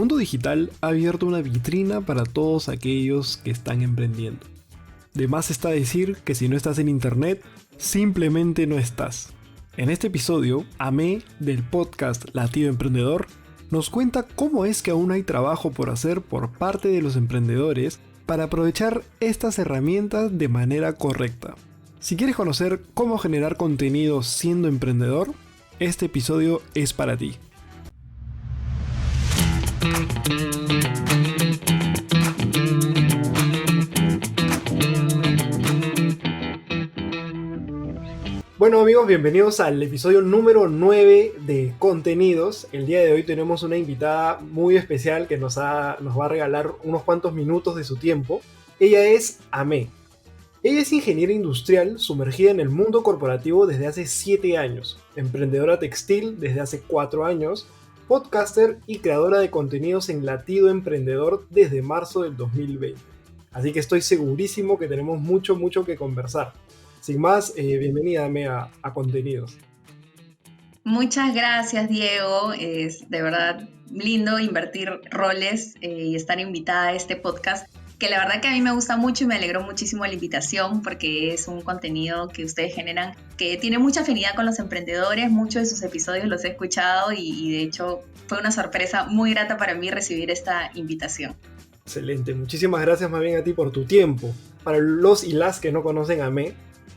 mundo digital ha abierto una vitrina para todos aquellos que están emprendiendo. De más está decir que si no estás en internet, simplemente no estás. En este episodio, Amé, del podcast Latido Emprendedor, nos cuenta cómo es que aún hay trabajo por hacer por parte de los emprendedores para aprovechar estas herramientas de manera correcta. Si quieres conocer cómo generar contenido siendo emprendedor, este episodio es para ti. Bueno amigos, bienvenidos al episodio número 9 de Contenidos. El día de hoy tenemos una invitada muy especial que nos va a regalar unos cuantos minutos de su tiempo. Ella es Amé. Ella es ingeniera industrial sumergida en el mundo corporativo desde hace 7 años, emprendedora textil desde hace 4 años, podcaster y creadora de contenidos en Latido Emprendedor desde marzo del 2020. Así que estoy segurísimo que tenemos mucho que conversar. Sin más, bienvenida Amé a Contenidos. Muchas gracias, Diego. Es de verdad lindo invertir roles y estar invitada a este podcast, que la verdad que a mí me gusta mucho y me alegró muchísimo la invitación porque es un contenido que ustedes generan que tiene mucha afinidad con los emprendedores. Muchos de sus episodios los he escuchado y de hecho fue una sorpresa muy grata para mí recibir esta invitación. Excelente, muchísimas gracias más bien a ti por tu tiempo. Para los y las que no conocen a Amé,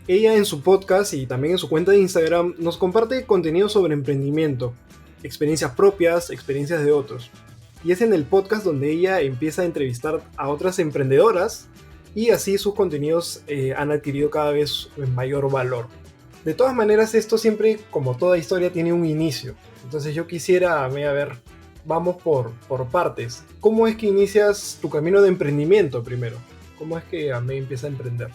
ella en su podcast y también en su cuenta de Instagram nos comparte contenido sobre emprendimiento, experiencias propias, experiencias de otros. Y es en el podcast donde ella empieza a entrevistar a otras emprendedoras y así sus contenidos han adquirido cada vez mayor valor. De todas maneras, esto siempre, como toda historia, tiene un inicio. Entonces yo quisiera, vamos por partes. ¿Cómo es que inicias tu camino de emprendimiento primero? ¿Cómo es que Amé empieza a emprender?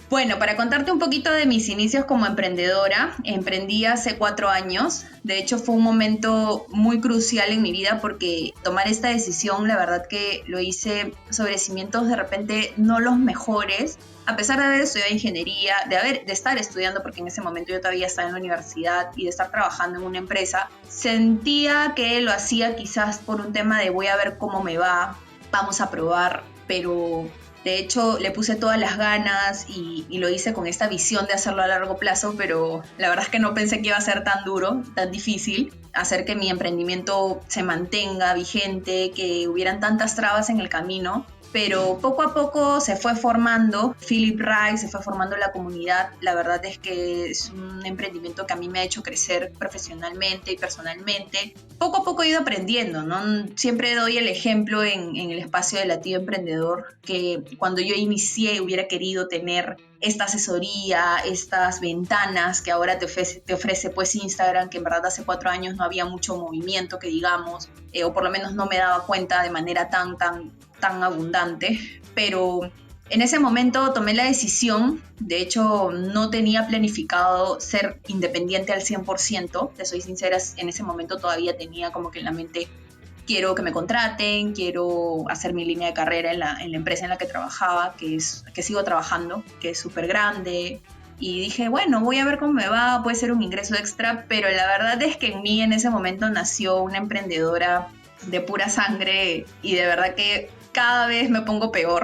Bueno, para contarte un poquito de mis inicios como emprendedora, emprendí hace 4 años. De hecho, fue un momento muy crucial en mi vida porque tomar esta decisión, la verdad que lo hice sobre cimientos de repente no los mejores. A pesar de haber estudiado ingeniería, de estar estudiando, porque en ese momento yo todavía estaba en la universidad y de estar trabajando en una empresa, sentía que lo hacía quizás por un tema de voy a ver cómo me va, vamos a probar, pero de hecho le puse todas las ganas y lo hice con esta visión de hacerlo a largo plazo, pero la verdad es que no pensé que iba a ser tan duro, tan difícil, hacer que mi emprendimiento se mantenga vigente, que hubieran tantas trabas en el camino. Pero poco a poco se fue formando Philip Rise, se fue formando la comunidad. La verdad es que es un emprendimiento que a mí me ha hecho crecer profesionalmente y personalmente. Poco a poco he ido aprendiendo, ¿no? Siempre doy el ejemplo en el espacio de Latido Emprendedor que cuando yo inicié hubiera querido tener esta asesoría, estas ventanas que ahora te ofrece pues Instagram, que en verdad hace 4 años no había mucho movimiento que digamos, o por lo menos no me daba cuenta de manera tan abundante, pero en ese momento tomé la decisión. De hecho no tenía planificado ser independiente al 100%, te soy sincera, en ese momento todavía tenía como que en la mente quiero que me contraten, quiero hacer mi línea de carrera en la empresa en la que trabajaba, que sigo trabajando, que es súper grande. Y dije, bueno, voy a ver cómo me va, puede ser un ingreso extra, pero la verdad es que en mí en ese momento nació una emprendedora de pura sangre y de verdad que cada vez me pongo peor.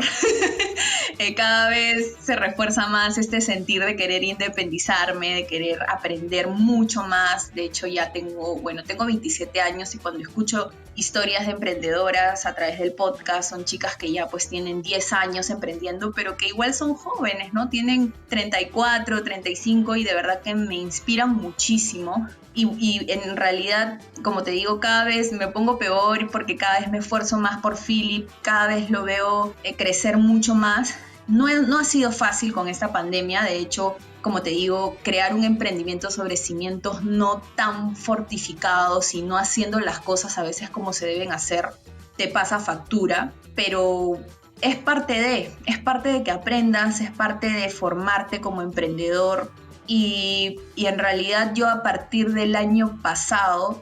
Cada vez se refuerza más este sentir de querer independizarme, de querer aprender mucho más. De hecho, ya tengo 27 años y cuando escucho historias de emprendedoras a través del podcast, son chicas que ya pues tienen 10 años emprendiendo, pero que igual son jóvenes, ¿no? Tienen 34, 35 y de verdad que me inspiran muchísimo. Y en realidad, como te digo, cada vez me pongo peor porque cada vez me esfuerzo más por Philip, cada vez lo veo crecer mucho más. No ha sido fácil con esta pandemia, de hecho, como te digo, crear un emprendimiento sobre cimientos no tan fortificados y no haciendo las cosas a veces como se deben hacer, te pasa factura, pero es parte de que aprendas, es parte de formarte como emprendedor. Y en realidad yo a partir del año pasado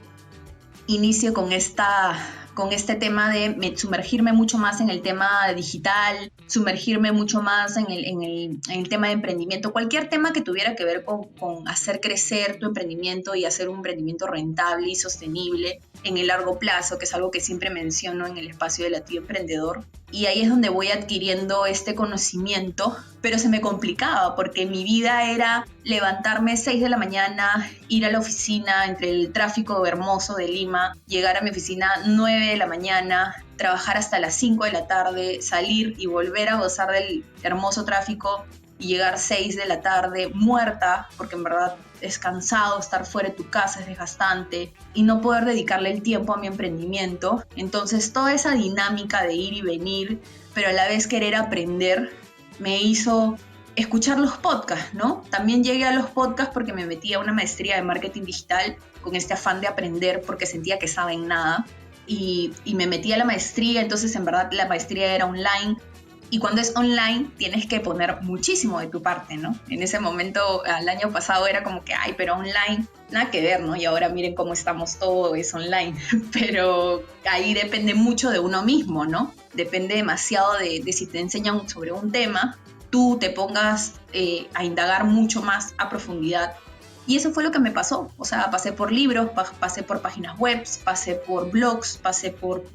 inicio con esta con este tema de sumergirme mucho más en el tema digital, sumergirme mucho más en el tema de emprendimiento, cualquier tema que tuviera que ver con hacer crecer tu emprendimiento y hacer un emprendimiento rentable y sostenible en el largo plazo, que es algo que siempre menciono en el espacio de Latido Emprendedor. Y ahí es donde voy adquiriendo este conocimiento, pero se me complicaba porque mi vida era levantarme 6 de la mañana, ir a la oficina entre el tráfico hermoso de Lima, llegar a mi oficina 9 de la mañana, trabajar hasta las 5 de la tarde, salir y volver a gozar del hermoso tráfico y llegar 6 de la tarde muerta, porque en verdad es cansado estar fuera de tu casa, es desgastante, y no poder dedicarle el tiempo a mi emprendimiento. Entonces toda esa dinámica de ir y venir, pero a la vez querer aprender, me hizo escuchar los podcasts, ¿no? También llegué a los podcasts porque me metí a una maestría de marketing digital con este afán de aprender porque sentía que saben nada, y me metí a la maestría. Entonces en verdad la maestría era online. Y cuando es online, tienes que poner muchísimo de tu parte, ¿no? En ese momento, el año pasado era como que, ay, pero online, nada que ver, ¿no? Y ahora miren cómo estamos, todo es online. Pero ahí depende mucho de uno mismo, ¿no? Depende demasiado de si te enseñan sobre un tema, tú te pongas a indagar mucho más a profundidad. Y eso fue lo que me pasó. O sea, pasé por libros, pasé por páginas web, pasé por blogs, pasé por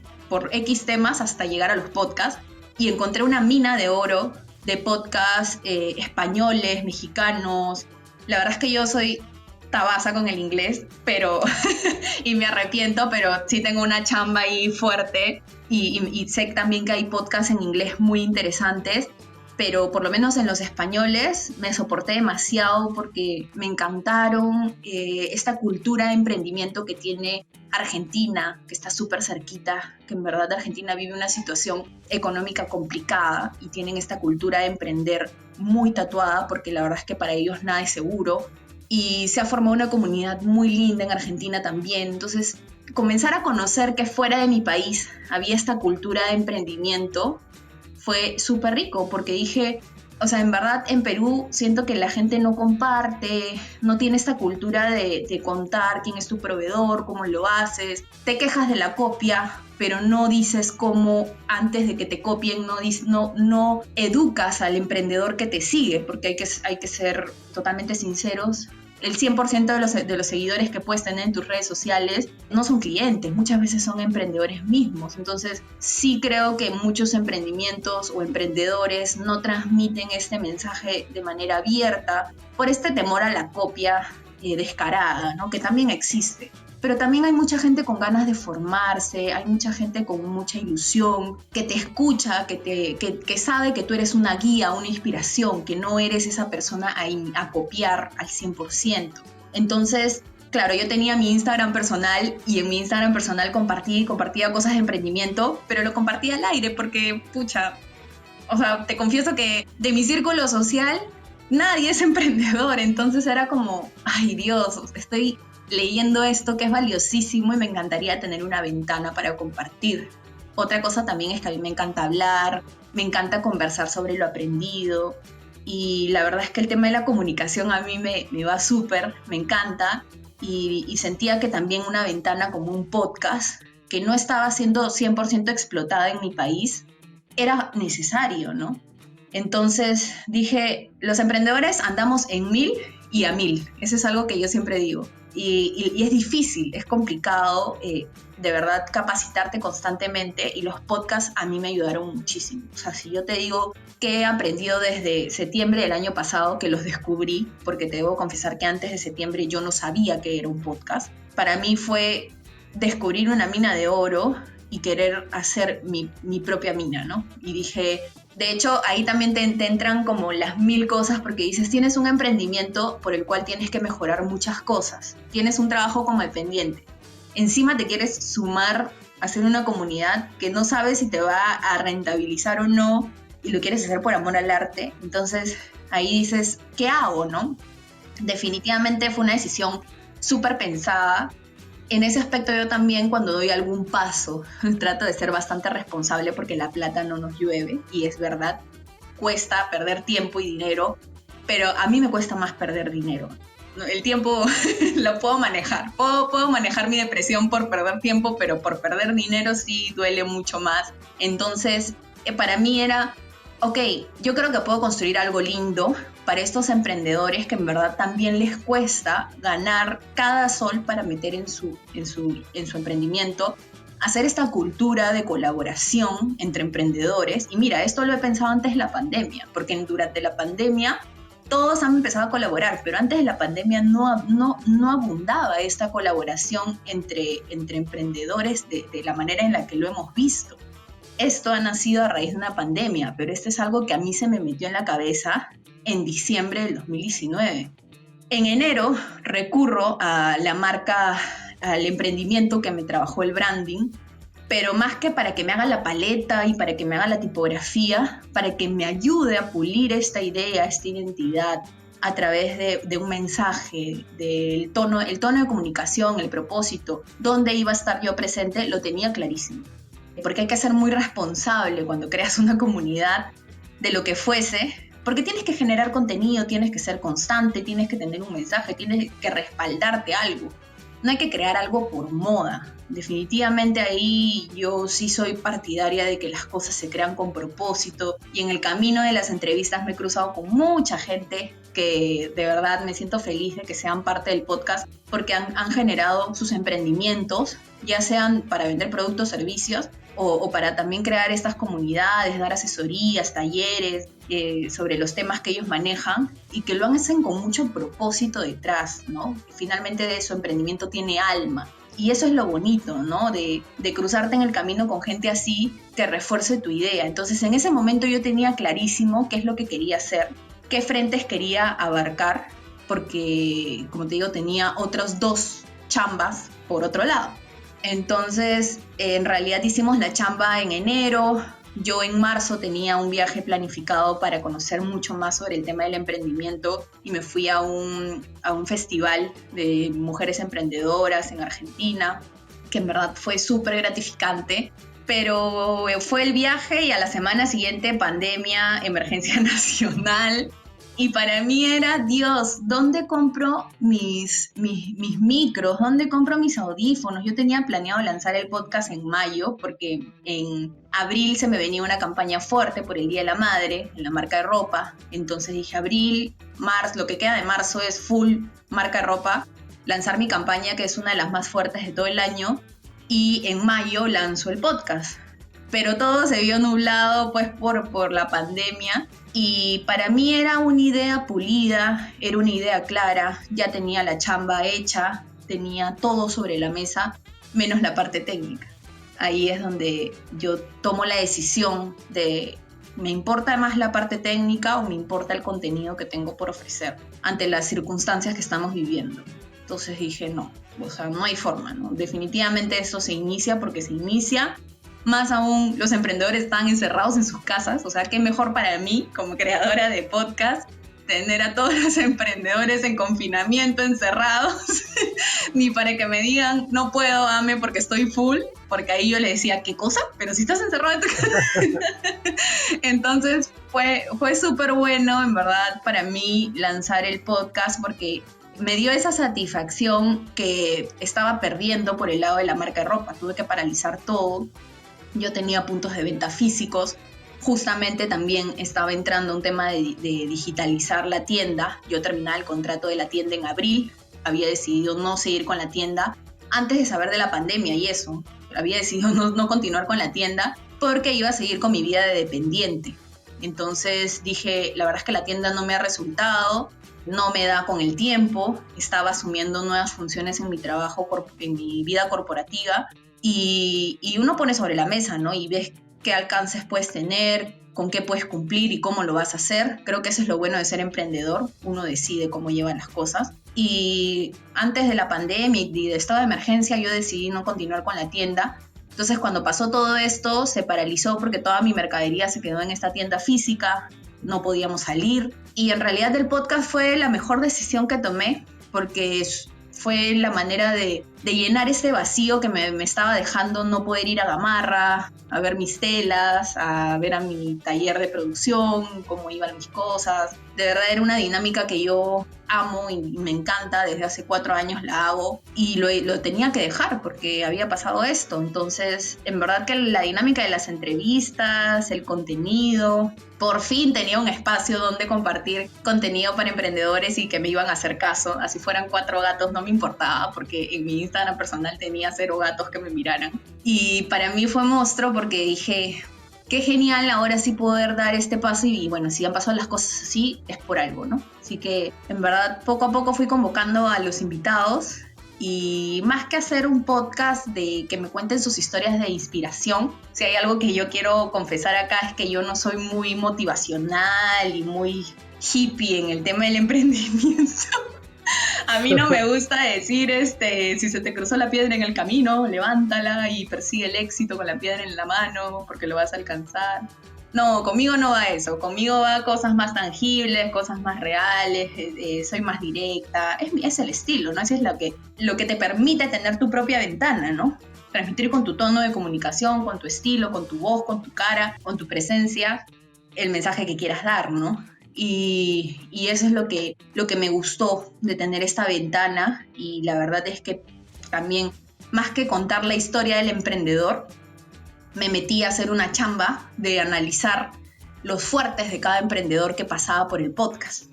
X temas hasta llegar a los podcasts. Y encontré una mina de oro de podcasts españoles, mexicanos. La verdad es que yo soy tabasa con el inglés, pero y me arrepiento, pero sí tengo una chamba ahí fuerte. Y sé también que hay podcasts en inglés muy interesantes, pero por lo menos en los españoles me soporté demasiado porque me encantaron esta cultura de emprendimiento que tiene Argentina, que está súper cerquita, que en verdad Argentina vive una situación económica complicada y tienen esta cultura de emprender muy tatuada porque la verdad es que para ellos nada es seguro. Y se ha formado una comunidad muy linda en Argentina también. Entonces, comenzar a conocer que fuera de mi país había esta cultura de emprendimiento fue súper rico porque dije, o sea, en verdad en Perú siento que la gente no comparte, no tiene esta cultura de contar quién es tu proveedor, cómo lo haces, te quejas de la copia, pero no dices cómo antes de que te copien, no educas al emprendedor que te sigue, porque hay que ser totalmente sinceros. El 100% de los seguidores que puedes tener en tus redes sociales no son clientes, muchas veces son emprendedores mismos. Entonces, sí creo que muchos emprendimientos o emprendedores no transmiten este mensaje de manera abierta por este temor a la copia descarada, ¿no? Que también existe. Pero también hay mucha gente con ganas de formarse, hay mucha gente con mucha ilusión, que te escucha, que sabe que tú eres una guía, una inspiración, que no eres esa persona a copiar al 100%. Entonces, claro, yo tenía mi Instagram personal y en mi Instagram personal compartía cosas de emprendimiento, pero lo compartía al aire porque, pucha, o sea, te confieso que de mi círculo social nadie es emprendedor, entonces era como, ay Dios, estoy leyendo esto que es valiosísimo y me encantaría tener una ventana para compartir. Otra cosa también es que a mí me encanta hablar, me encanta conversar sobre lo aprendido y la verdad es que el tema de la comunicación a mí me va súper, me encanta y sentía que también una ventana como un podcast que no estaba siendo 100% explotada en mi país era necesario, ¿no? Entonces dije, los emprendedores andamos en 1000 y a 1000, eso es algo que yo siempre digo. Y es difícil, es complicado, de verdad, capacitarte constantemente y los podcasts a mí me ayudaron muchísimo. O sea, si yo te digo que he aprendido desde septiembre del año pasado que los descubrí, porque te debo confesar que antes de septiembre yo no sabía que era un podcast, para mí fue descubrir una mina de oro y querer hacer mi propia mina, ¿no? Y dije, de hecho, ahí también te entran como las 1000 cosas porque dices, tienes un emprendimiento por el cual tienes que mejorar muchas cosas. Tienes un trabajo como dependiente. Encima te quieres sumar a hacer una comunidad que no sabes si te va a rentabilizar o no y lo quieres hacer por amor al arte. Entonces, ahí dices, ¿qué hago, no? Definitivamente fue una decisión súper pensada. En ese aspecto yo también cuando doy algún paso trato de ser bastante responsable porque la plata no nos llueve y es verdad, cuesta perder tiempo y dinero, pero a mí me cuesta más perder dinero. el tiempo lo puedo manejar. Puedo manejar mi depresión por perder tiempo, pero por perder dinero sí duele mucho más. Entonces, para mí era, ok, yo creo que puedo construir algo lindo para estos emprendedores que en verdad también les cuesta ganar cada sol para meter en su emprendimiento, hacer esta cultura de colaboración entre emprendedores. Y mira, esto lo he pensado antes de la pandemia, porque durante la pandemia todos han empezado a colaborar, pero antes de la pandemia no abundaba esta colaboración entre emprendedores de la manera en la que lo hemos visto. Esto ha nacido a raíz de una pandemia, pero esto es algo que a mí se me metió en la cabeza en diciembre del 2019. En enero recurro a la marca, al emprendimiento que me trabajó el branding, pero más que para que me haga la paleta y para que me haga la tipografía, para que me ayude a pulir esta idea, esta identidad a través de un mensaje, del tono, el tono de comunicación, el propósito, dónde iba a estar yo presente, lo tenía clarísimo. Porque hay que ser muy responsable cuando creas una comunidad de lo que fuese, porque tienes que generar contenido, tienes que ser constante, tienes que tener un mensaje, tienes que respaldarte algo. No hay que crear algo por moda. Definitivamente ahí yo sí soy partidaria de que las cosas se crean con propósito, y en el camino de las entrevistas me he cruzado con mucha gente que de verdad me siento feliz de que sean parte del podcast, porque han generado sus emprendimientos, ya sean para vender productos o servicios, o para también crear estas comunidades, dar asesorías, talleres sobre los temas que ellos manejan, y que lo hacen con mucho propósito detrás, ¿no? Finalmente de su emprendimiento tiene alma. Y eso es lo bonito, ¿no? De cruzarte en el camino con gente así que refuerce tu idea. Entonces, en ese momento yo tenía clarísimo qué es lo que quería hacer, qué frentes quería abarcar, porque, como te digo, tenía otras 2 chambas por otro lado. Entonces, en realidad hicimos la chamba en enero. Yo en marzo tenía un viaje planificado para conocer mucho más sobre el tema del emprendimiento, y me fui a un festival de mujeres emprendedoras en Argentina, que en verdad fue súper gratificante. Pero fue el viaje y a la semana siguiente pandemia, emergencia nacional. Y para mí era, Dios, ¿dónde compro mis micros? ¿Dónde compro mis audífonos? Yo tenía planeado lanzar el podcast en mayo, porque en abril se me venía una campaña fuerte por el Día de la Madre en la marca de ropa. Entonces dije, abril, marzo, lo que queda de marzo es full marca de ropa, lanzar mi campaña, que es una de las más fuertes de todo el año, y en mayo lanzo el podcast. Pero todo se vio nublado pues por la pandemia, y para mí era una idea pulida, era una idea clara, ya tenía la chamba hecha, tenía todo sobre la mesa, menos la parte técnica. Ahí es donde yo tomo la decisión de, ¿me importa más la parte técnica o me importa el contenido que tengo por ofrecer ante las circunstancias que estamos viviendo? Entonces dije, no, o sea, no hay forma, ¿no? Definitivamente esto se inicia porque se inicia. Más aún, los emprendedores están encerrados en sus casas, o sea, qué mejor para mí, como creadora de podcast, tener a todos los emprendedores en confinamiento, encerrados, ni para que me digan, no puedo, Ame, porque estoy full, porque ahí yo le decía, ¿qué cosa? Pero si estás encerrado en tu casa. Entonces, fue súper bueno, en verdad, para mí lanzar el podcast, porque me dio esa satisfacción que estaba perdiendo por el lado de la marca de ropa. Tuve que paralizar todo. Yo tenía puntos de venta físicos. Justamente también estaba entrando un tema de digitalizar la tienda. Yo terminaba el contrato de la tienda en abril. Había decidido no seguir con la tienda antes de saber de la pandemia y eso. Había decidido no continuar con la tienda porque iba a seguir con mi vida de dependiente. Entonces dije, la verdad es que la tienda no me ha resultado, no me da con el tiempo. Estaba asumiendo nuevas funciones en mi trabajo, en mi vida corporativa. Y uno pone sobre la mesa, ¿no? Y ves qué alcances puedes tener, con qué puedes cumplir y cómo lo vas a hacer. Creo que eso es lo bueno de ser emprendedor. Uno decide cómo llevan las cosas. Y antes de la pandemia y de estado de emergencia, yo decidí no continuar con la tienda. Entonces, cuando pasó todo esto, se paralizó porque toda mi mercadería se quedó en esta tienda física. No podíamos salir. Y en realidad el podcast fue la mejor decisión que tomé, porque fue la manera de de llenar ese vacío que me estaba dejando no poder ir a Gamarra, a ver mis telas, a ver a mi taller de producción, cómo iban mis cosas. De verdad era una dinámica que yo amo y me encanta, desde hace 4 años la hago y lo tenía que dejar porque había pasado esto. Entonces, en verdad que la dinámica de las entrevistas, el contenido, por fin tenía un espacio donde compartir contenido para emprendedores y que me iban a hacer caso. Así fueran 4 gatos, no me importaba porque en mi Instagram personal tenía 0 gatos que me miraran. Y para mí fue monstruo porque dije, qué genial ahora sí poder dar este paso y bueno, si han pasado las cosas así, es por algo, ¿no? Así que en verdad poco a poco fui convocando a los invitados y más que hacer un podcast de que me cuenten sus historias de inspiración, si hay algo que yo quiero confesar acá es que yo no soy muy motivacional y muy hippie en el tema del emprendimiento. A mí no me gusta decir, si se te cruzó la piedra en el camino, levántala y persigue el éxito con la piedra en la mano porque lo vas a alcanzar. No, conmigo no va eso, conmigo va cosas más tangibles, cosas más reales, soy más directa, es el estilo, ¿no? Eso es lo que te permite tener tu propia ventana, ¿no? Transmitir con tu tono de comunicación, con tu estilo, con tu voz, con tu cara, con tu presencia, el mensaje que quieras dar, ¿no? Y eso es lo que me gustó de tener esta ventana y la verdad es que también, más que contar la historia del emprendedor, me metí a hacer una chamba de analizar los fuertes de cada emprendedor que pasaba por el podcast.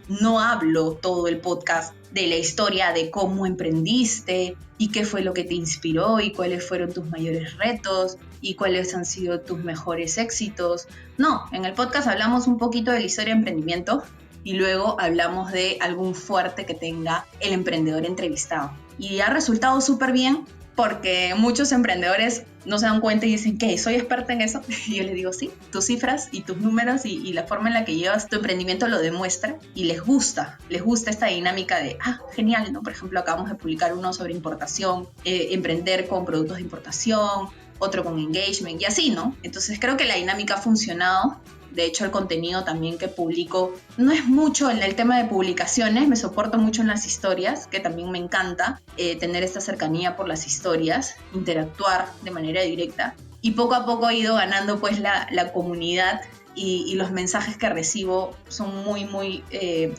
No hablo todo el podcast de la historia de cómo emprendiste y qué fue lo que te inspiró y cuáles fueron tus mayores retos y cuáles han sido tus mejores éxitos. No, en el podcast hablamos un poquito de la historia de emprendimiento y luego hablamos de algún fuerte que tenga el emprendedor entrevistado. Y ha resultado súper bien porque muchos emprendedores no se dan cuenta y dicen, ¿qué? ¿Soy experta en eso? Y yo les digo, sí, tus cifras y tus números y la forma en la que llevas tu emprendimiento lo demuestra y les gusta esta dinámica de, genial, ¿no? Por ejemplo, acabamos de publicar uno sobre importación, emprender con productos de importación, otro con engagement y así, ¿no? Entonces creo que la dinámica ha funcionado. De hecho, el contenido también que publico no es mucho en el tema de publicaciones, me soporto mucho en las historias, que también me encanta tener esta cercanía por las historias, interactuar de manera directa. Y poco a poco he ido ganando pues la comunidad y los mensajes que recibo son muy, muy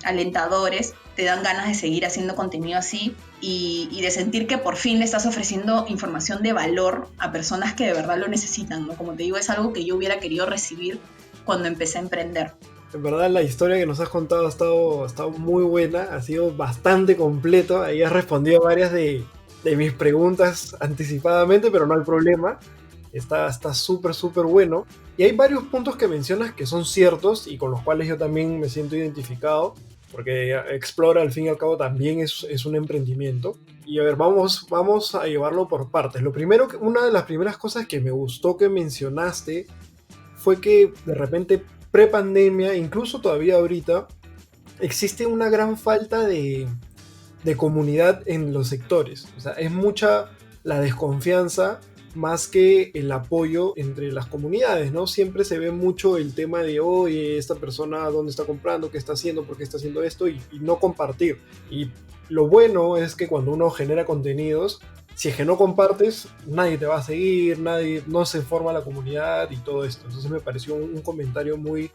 alentadores. Te dan ganas de seguir haciendo contenido así y de sentir que por fin le estás ofreciendo información de valor a personas que de verdad lo necesitan, ¿no? Como te digo, es algo que yo hubiera querido recibir cuando empecé a emprender. En verdad la historia que nos has contado ha estado muy buena, ha sido bastante completo, ahí has respondido a varias de mis preguntas anticipadamente, pero no hay problema, está súper bueno. Y hay varios puntos que mencionas que son ciertos y con los cuales yo también me siento identificado, porque Explora al fin y al cabo también es un emprendimiento. Y a ver, vamos a llevarlo por partes. Una de las primeras cosas que me gustó que mencionaste fue que de repente pre-pandemia, incluso todavía ahorita, existe una gran falta de comunidad en los sectores. O sea, es mucha la desconfianza más que el apoyo entre las comunidades, ¿no? Siempre se ve mucho el tema de, oye, esta persona dónde está comprando, qué está haciendo, por qué está haciendo esto, y no compartir. Y lo bueno es que cuando uno genera contenidos, si es que no compartes, nadie te va a seguir, no se forma la comunidad y todo esto. Entonces me pareció un comentario muy,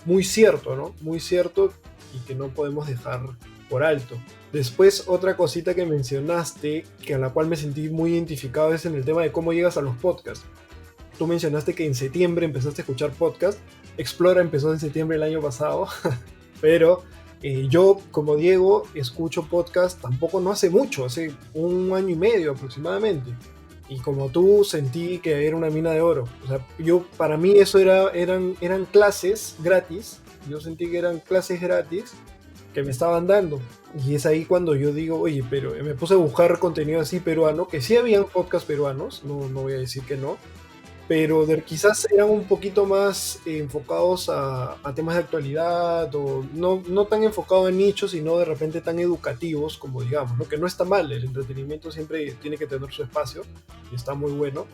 muy cierto, ¿no? Muy cierto y que no podemos dejar por alto. Después, otra cosita que mencionaste, que a la cual me sentí muy identificado, es en el tema de cómo llegas a los podcasts. Tú mencionaste que en septiembre empezaste a escuchar podcasts. Explora empezó en septiembre del año pasado, pero yo, como Diego, escucho podcast tampoco no hace mucho, hace 1 año y medio aproximadamente. Y como tú, sentí que era una mina de oro. O sea, para mí eso eran clases gratis. Yo sentí que eran clases gratis que me estaban dando. Y es ahí cuando yo digo, oye, pero me puse a buscar contenido así peruano, que sí habían podcasts peruanos, no voy a decir que no, pero quizás eran un poquito más enfocados a temas de actualidad, o no tan enfocados en nichos, sino de repente tan educativos, como digamos, ¿no? Que no está mal, el entretenimiento siempre tiene que tener su espacio, y está muy bueno.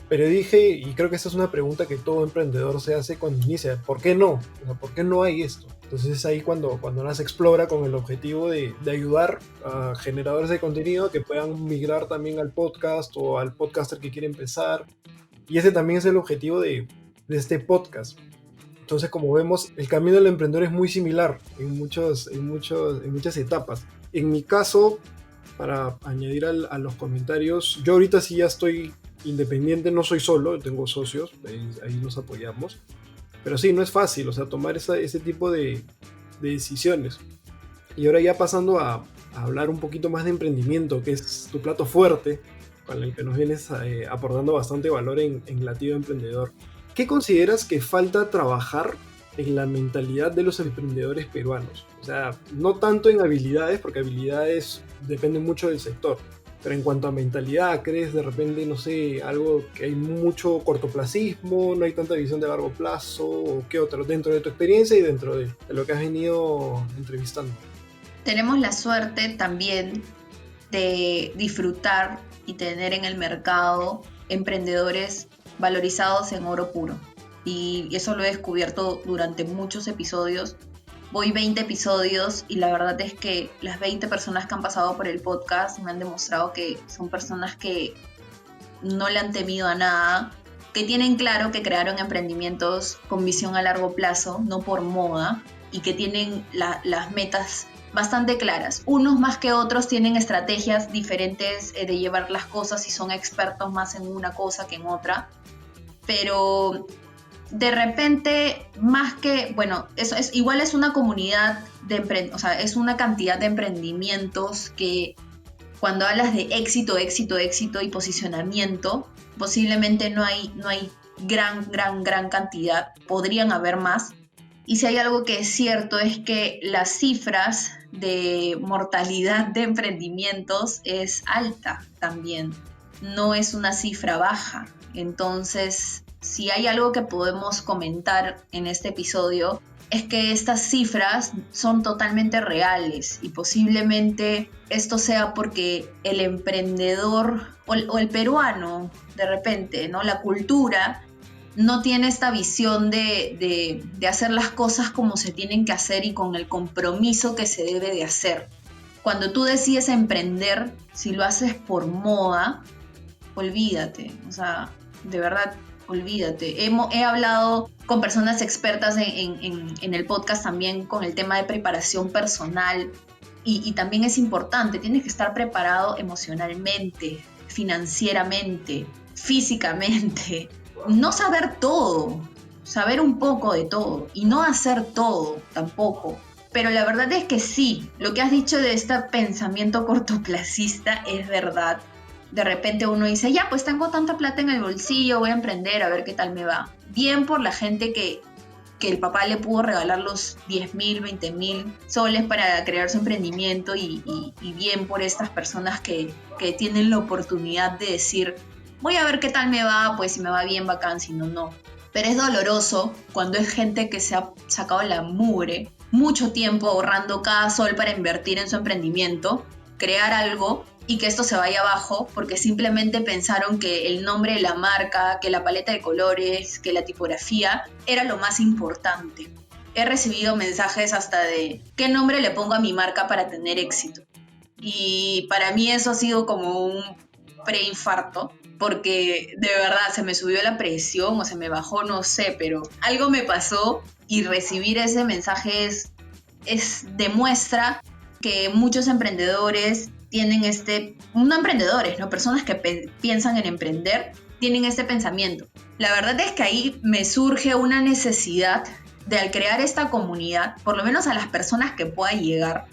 Pero dije, y creo que esta es una pregunta que todo emprendedor se hace cuando inicia, ¿por qué no? O sea, ¿por qué no hay esto? Entonces es ahí cuando las explora con el objetivo de ayudar a generadores de contenido que puedan migrar también al podcast o al podcaster que quiere empezar. Y ese también es el objetivo de este podcast. Entonces, como vemos, el camino del emprendedor es muy similar en muchas etapas. En mi caso, para añadir a los comentarios, yo ahorita sí ya estoy independiente, no soy solo, tengo socios, ahí nos apoyamos. Pero sí, no es fácil, o sea, tomar ese tipo de decisiones. Y ahora ya pasando a hablar un poquito más de emprendimiento, que es tu plato fuerte, con el que nos vienes aportando bastante valor en Latido Emprendedor. ¿Qué consideras que falta trabajar en la mentalidad de los emprendedores peruanos? O sea, no tanto en habilidades, porque habilidades dependen mucho del sector, pero en cuanto a mentalidad, ¿crees de repente, no sé, algo que hay mucho cortoplacismo, no hay tanta visión de largo plazo, o qué otro, dentro de tu experiencia y dentro de lo que has venido entrevistando? Tenemos la suerte también de disfrutar y tener en el mercado emprendedores valorizados en oro puro. Y eso lo he descubierto durante muchos episodios. Voy 20 episodios y la verdad es que las 20 personas que han pasado por el podcast me han demostrado que son personas que no le han temido a nada, que tienen claro que crearon emprendimientos con visión a largo plazo, no por moda, y que tienen las metas bastante claras. Unos más que otros tienen estrategias diferentes de llevar las cosas y son expertos más en una cosa que en otra, pero de repente, más que, bueno, eso es, igual es una comunidad o sea, es una cantidad de emprendimientos que cuando hablas de éxito y posicionamiento, posiblemente no hay gran cantidad, podrían haber más. Y si hay algo que es cierto es que las cifras de mortalidad de emprendimientos es alta también, no es una cifra baja. Entonces, si hay algo que podemos comentar en este episodio, es que estas cifras son totalmente reales y posiblemente esto sea porque el emprendedor o el peruano, de repente, ¿no? La cultura no tiene esta visión de hacer las cosas como se tienen que hacer y con el compromiso que se debe de hacer. Cuando tú decides emprender, si lo haces por moda, olvídate, o sea, de verdad, olvídate. He hablado con personas expertas en el podcast también con el tema de preparación personal y también es importante, tienes que estar preparado emocionalmente, financieramente, físicamente. No saber todo, saber un poco de todo y no hacer todo tampoco. Pero la verdad es que sí, lo que has dicho de este pensamiento cortoplacista es verdad. De repente uno dice, ya, pues tengo tanta plata en el bolsillo, voy a emprender, a ver qué tal me va. Bien por la gente que el papá le pudo regalar los 10.000, 20.000 soles para crear su emprendimiento y bien por estas personas que tienen la oportunidad de decir, voy a ver qué tal me va, pues si me va bien, bacán, si no, no. Pero es doloroso cuando es gente que se ha sacado la mugre, mucho tiempo ahorrando cada sol para invertir en su emprendimiento, crear algo y que esto se vaya abajo porque simplemente pensaron que el nombre de la marca, que la paleta de colores, que la tipografía era lo más importante. He recibido mensajes hasta de ¿qué nombre le pongo a mi marca para tener éxito? Y para mí eso ha sido como un preinfarto porque de verdad se me subió la presión o se me bajó, no sé, pero algo me pasó y recibir ese mensaje demuestra que muchos emprendedores tienen no emprendedores, ¿no? Personas que piensan en emprender, tienen este pensamiento. La verdad es que ahí me surge una necesidad de al crear esta comunidad, por lo menos a las personas que pueda llegar,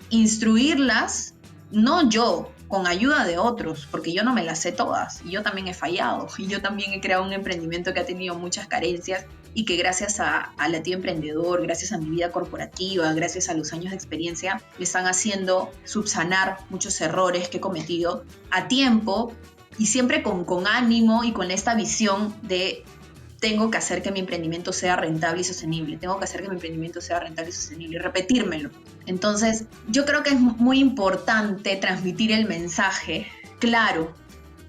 instruirlas, no yo, con ayuda de otros, porque yo no me las sé todas, y yo también he fallado, y yo también he creado un emprendimiento que ha tenido muchas carencias, y que gracias a Latido Emprendedor, gracias a mi vida corporativa, gracias a los años de experiencia, me están haciendo subsanar muchos errores que he cometido a tiempo, y siempre con ánimo y con esta visión de tengo que hacer que mi emprendimiento sea rentable y sostenible, tengo que hacer que mi emprendimiento sea rentable y sostenible, y repetírmelo. Entonces, yo creo que es muy importante transmitir el mensaje claro.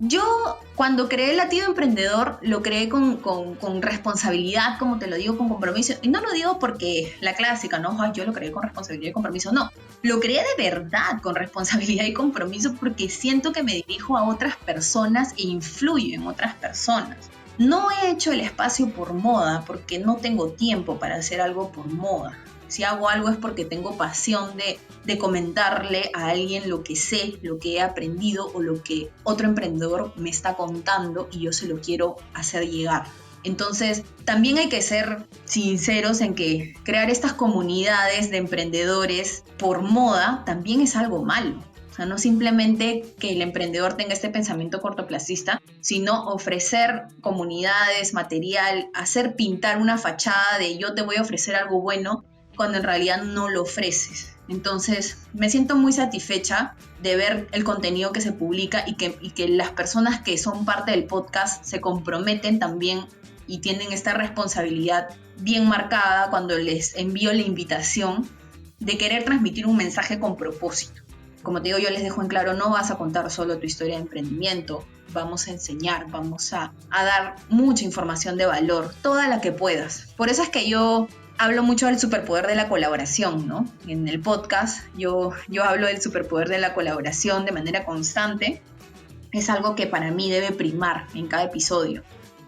Yo cuando creé el latido emprendedor lo creé con responsabilidad, como te lo digo, con compromiso. Y no lo digo porque la clásica, ¿no? Ay, yo lo creé con responsabilidad y compromiso. No, lo creé de verdad con responsabilidad y compromiso porque siento que me dirijo a otras personas e influyo en otras personas. No he hecho el espacio por moda porque no tengo tiempo para hacer algo por moda. Si hago algo es porque tengo pasión de comentarle a alguien lo que sé, lo que he aprendido o lo que otro emprendedor me está contando y yo se lo quiero hacer llegar. Entonces, también hay que ser sinceros en que crear estas comunidades de emprendedores por moda también es algo malo. O sea, no simplemente que el emprendedor tenga este pensamiento cortoplacista, sino ofrecer comunidades, material, hacer pintar una fachada de yo te voy a ofrecer algo bueno, cuando en realidad no lo ofreces. Entonces, me siento muy satisfecha de ver el contenido que se publica y que las personas que son parte del podcast se comprometen también y tienen esta responsabilidad bien marcada cuando les envío la invitación de querer transmitir un mensaje con propósito. Como te digo, yo les dejo en claro, no vas a contar solo tu historia de emprendimiento, vamos a enseñar, vamos a dar mucha información de valor, toda la que puedas. Por eso es que yo hablo mucho del superpoder de la colaboración, ¿no? En el podcast yo hablo del superpoder de la colaboración de manera constante. Es algo que para mí debe primar en cada episodio.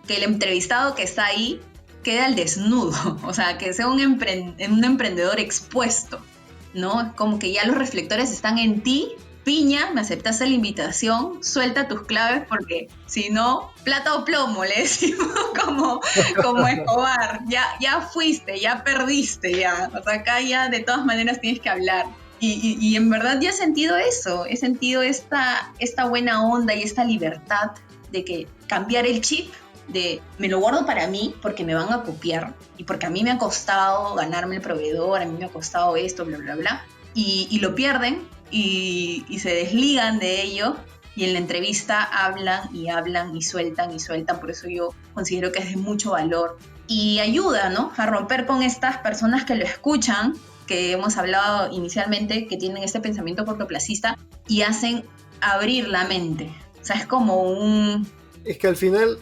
Que el entrevistado que está ahí quede al desnudo, o sea, que sea un emprendedor expuesto, ¿no? Como que ya los reflectores están en ti. Piña, me aceptaste la invitación, suelta tus claves porque si no, plata o plomo, le decimos como Escobar. Ya fuiste, ya perdiste, ya. O sea, acá ya de todas maneras tienes que hablar. Y en verdad ya he sentido eso, he sentido esta buena onda y esta libertad de que cambiar el chip de me lo guardo para mí porque me van a copiar y porque a mí me ha costado ganarme el proveedor, a mí me ha costado esto, bla, bla, bla, y lo pierden. Y se desligan de ello y en la entrevista hablan y sueltan, por eso yo considero que es de mucho valor y ayuda, ¿no? A romper con estas personas que lo escuchan, que hemos hablado inicialmente, que tienen este pensamiento cortoplacista y hacen abrir la mente. O sea, es como Es que al final,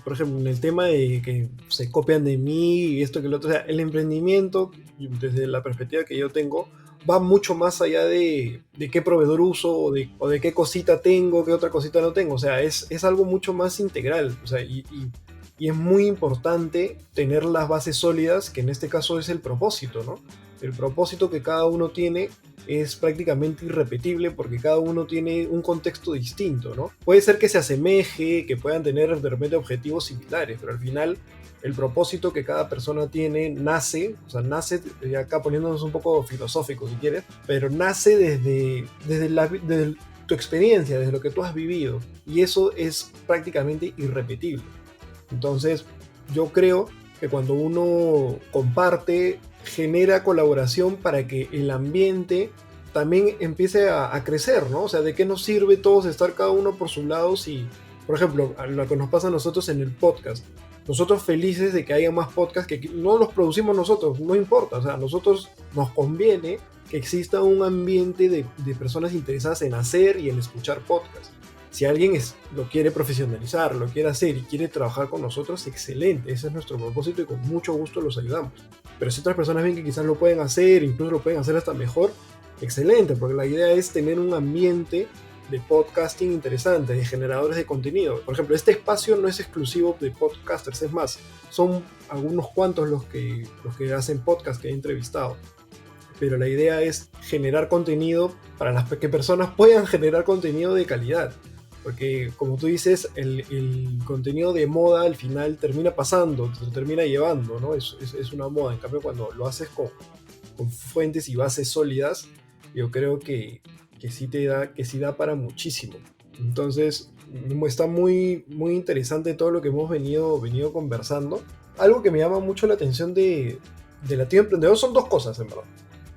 por ejemplo, en el tema de que se copian de mí y esto que lo otro, o sea, el emprendimiento, desde la perspectiva que yo tengo, va mucho más allá de qué proveedor uso o de qué cosita tengo, qué otra cosita no tengo. O sea, es algo mucho más integral. O sea, y es muy importante tener las bases sólidas, que en este caso es el propósito, ¿no? El propósito que cada uno tiene es prácticamente irrepetible porque cada uno tiene un contexto distinto, ¿no? Puede ser que se asemeje, que puedan tener de repente objetivos similares, pero al final el propósito que cada persona tiene nace, acá poniéndonos un poco filosófico si quieres, pero nace desde tu experiencia, desde lo que tú has vivido, y eso es prácticamente irrepetible. Entonces, yo creo que cuando uno comparte, genera colaboración para que el ambiente también empiece a crecer, ¿no? O sea, ¿de qué nos sirve todos estar cada uno por su lado si, por ejemplo, lo que nos pasa a nosotros en el podcast? Nosotros felices de que haya más podcasts que no los producimos nosotros, no importa, o sea, a nosotros nos conviene que exista un ambiente de personas interesadas en hacer y en escuchar podcasts. Si alguien lo quiere profesionalizar, lo quiere hacer y quiere trabajar con nosotros, excelente, ese es nuestro propósito y con mucho gusto los ayudamos. Pero si otras personas ven que quizás lo pueden hacer, incluso lo pueden hacer hasta mejor, excelente, porque la idea es tener un ambiente de podcasting interesante, de generadores de contenido. Por ejemplo, este espacio no es exclusivo de podcasters, es más, son algunos cuantos los que hacen podcast que he entrevistado. Pero la idea es generar contenido para que personas puedan generar contenido de calidad. Porque, como tú dices, el contenido de moda al final termina pasando, te termina llevando, ¿no? Es una moda. En cambio, cuando lo haces con fuentes y bases sólidas, yo creo que sí da para muchísimo. Entonces, está muy, muy interesante todo lo que hemos venido conversando. Algo que me llama mucho la atención de Latido Emprendedor son dos cosas, en verdad.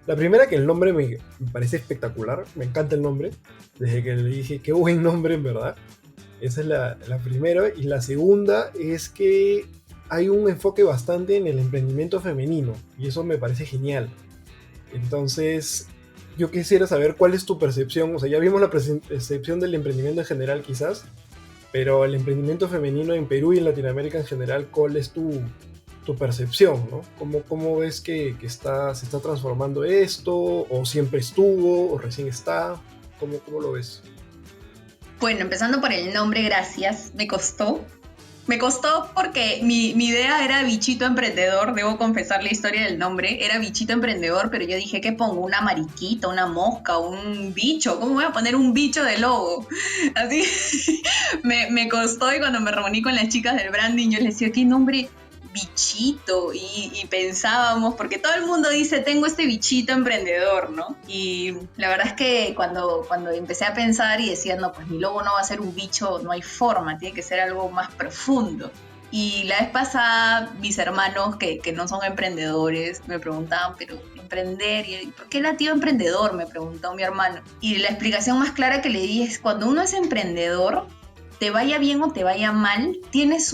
La primera, que el nombre me parece espectacular, me encanta el nombre, desde que le dije qué buen nombre en verdad. Esa es la primera. Y la segunda es que hay un enfoque bastante en el emprendimiento femenino, y eso me parece genial. Entonces, yo quisiera saber cuál es tu percepción. O sea, ya vimos la percepción del emprendimiento en general quizás, pero el emprendimiento femenino en Perú y en Latinoamérica en general, ¿cuál es tu percepción, ¿no? ¿Cómo ves que se está transformando esto? ¿O siempre estuvo? ¿O recién está? ¿Cómo lo ves? Bueno, empezando por el nombre, gracias. Me costó. Me costó porque mi idea era bichito emprendedor, debo confesar la historia del nombre, era bichito emprendedor, pero yo dije, ¿qué pongo? ¿Una mariquita, una mosca, un bicho? ¿Cómo voy a poner un bicho de logo? Así me costó, y cuando me reuní con las chicas del branding, yo les decía, ¿qué nombre? Bichito, y pensábamos, porque todo el mundo dice, tengo este bichito emprendedor, ¿no? Y la verdad es que cuando empecé a pensar y decía, no, pues mi logo no va a ser un bicho, no hay forma, tiene que ser algo más profundo. Y la vez pasada, mis hermanos que no son emprendedores me preguntaban, pero emprender, ¿y por qué latido emprendedor? Me preguntó mi hermano. Y la explicación más clara que le di es, cuando uno es emprendedor, te vaya bien o te vaya mal, tienes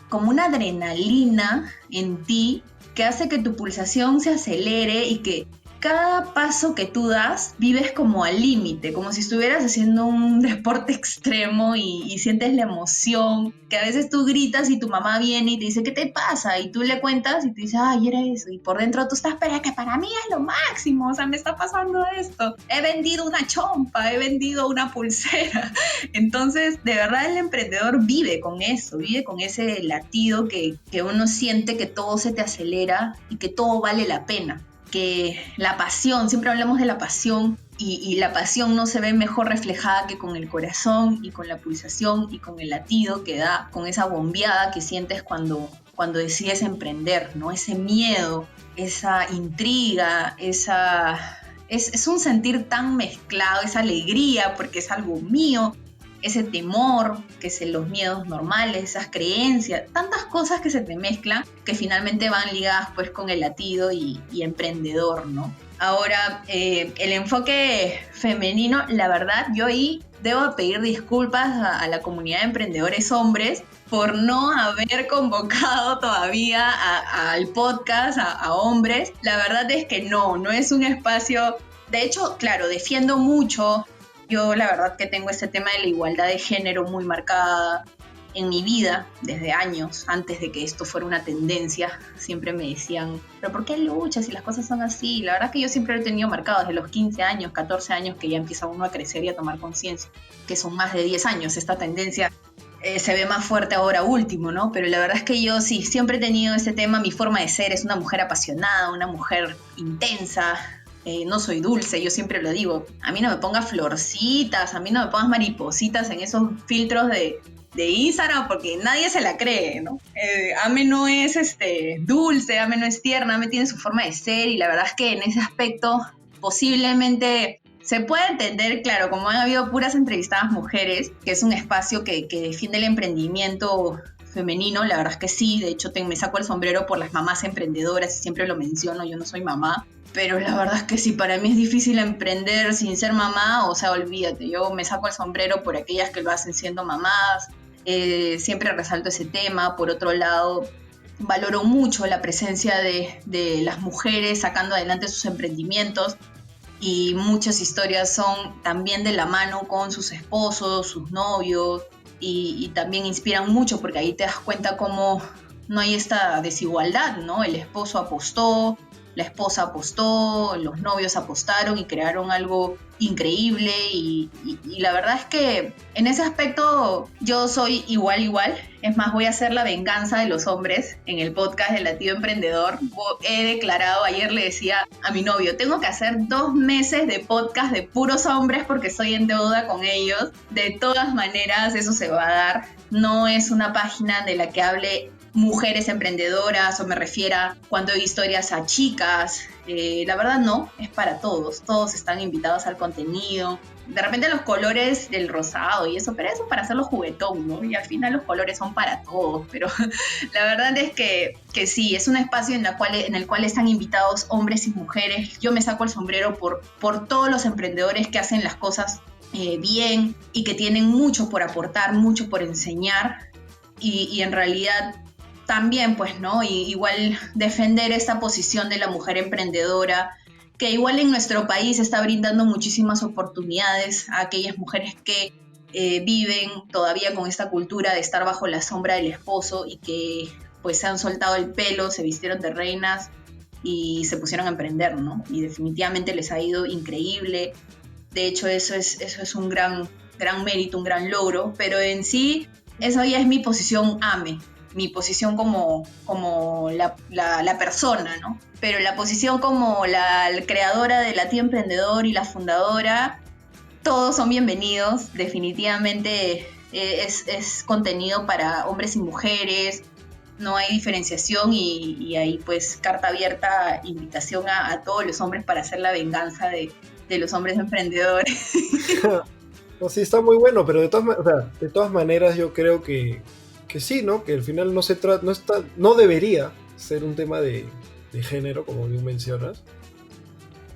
como una adrenalina en ti que hace que tu pulsación se acelere y que cada paso que tú das vives como al límite, como si estuvieras haciendo un deporte extremo y sientes la emoción, que a veces tú gritas y tu mamá viene y te dice, ¿qué te pasa? Y tú le cuentas y te dice, ay, era eso. Y por dentro tú estás, pero que para mí es lo máximo, o sea, me está pasando esto. He vendido una chompa, he vendido una pulsera. Entonces, de verdad el emprendedor vive con eso, vive con ese latido que uno siente que todo se te acelera y que todo vale la pena. Que la pasión, siempre hablamos de la pasión, y la pasión no se ve mejor reflejada que con el corazón y con la pulsación y con el latido que da, con esa bombeada que sientes cuando decides emprender, ¿no? Ese miedo, esa intriga, es un sentir tan mezclado, esa alegría porque es algo mío, ese temor, que son los miedos normales, esas creencias, tantas cosas que se te mezclan que finalmente van ligadas pues con el latido y emprendedor, ¿no? Ahora, el enfoque femenino, la verdad, yo ahí debo pedir disculpas a la comunidad de emprendedores hombres por no haber convocado todavía al podcast a hombres. La verdad es que no es un espacio. De hecho, claro, defiendo mucho. Yo la verdad que tengo este tema de la igualdad de género muy marcada en mi vida desde años, antes de que esto fuera una tendencia. Siempre me decían, ¿pero por qué luchas si las cosas son así? La verdad que yo siempre lo he tenido marcado desde los 15 años, 14 años, que ya empieza uno a crecer y a tomar conciencia, que son más de 10 años. Esta tendencia se ve más fuerte ahora último, ¿no? Pero la verdad es que yo sí, siempre he tenido este tema. Mi forma de ser es una mujer apasionada, una mujer intensa. No soy dulce, yo siempre lo digo. A mí no me pongas florcitas, a mí no me pongas maripositas en esos filtros de Instagram, porque nadie se la cree, ¿no? Ame no es dulce, Ame no es tierna, Ame tiene su forma de ser, y la verdad es que en ese aspecto posiblemente se puede entender, claro, como han habido puras entrevistadas mujeres, que es un espacio que defiende el emprendimiento femenino. La verdad es que sí, de hecho me saco el sombrero por las mamás emprendedoras y siempre lo menciono, yo no soy mamá, pero la verdad es que si para mí es difícil emprender sin ser mamá, o sea, olvídate, yo me saco el sombrero por aquellas que lo hacen siendo mamás. Siempre resalto ese tema. Por otro lado, valoro mucho la presencia de las mujeres sacando adelante sus emprendimientos, y muchas historias son también de la mano con sus esposos, sus novios, y también inspiran mucho porque ahí te das cuenta cómo no hay esta desigualdad, ¿no? El esposo apostó, la esposa apostó, los novios apostaron y crearon algo increíble, y la verdad es que en ese aspecto yo soy igual. Es más, voy a hacer la venganza de los hombres en el podcast del Latido Emprendedor. He declarado, ayer le decía a mi novio, tengo que hacer 2 meses de podcast de puros hombres porque estoy en deuda con ellos. De todas maneras, eso se va a dar. No es una página de la que hable mujeres emprendedoras o me refiera cuando hay historias a chicas. La verdad no, es para todos están invitados al contenido. De repente los colores del rosado y eso, pero eso es para hacerlo juguetón, ¿no? Y al final los colores son para todos, pero la verdad es que sí, es un espacio en el cual están invitados hombres y mujeres. Yo me saco el sombrero por todos los emprendedores que hacen las cosas bien y que tienen mucho por aportar, mucho por enseñar, y en realidad también, pues, ¿no? Igual defender esta posición de la mujer emprendedora, que igual en nuestro país está brindando muchísimas oportunidades a aquellas mujeres que viven todavía con esta cultura de estar bajo la sombra del esposo y que pues se han soltado el pelo, se vistieron de reinas y se pusieron a emprender, ¿no? Y definitivamente les ha ido increíble. De hecho, eso es un gran mérito, un gran logro, pero en sí, eso ya es mi posición AME, mi posición como la persona, ¿no? Pero la posición como la creadora de La Tía Emprendedor y la fundadora, todos son bienvenidos, definitivamente es contenido para hombres y mujeres, no hay diferenciación y ahí pues carta abierta, invitación a todos los hombres para hacer la venganza de los hombres emprendedores. No, sí, está muy bueno, pero de todas maneras yo creo que sí, ¿no? Que al final no debería ser un tema de género, como bien mencionas.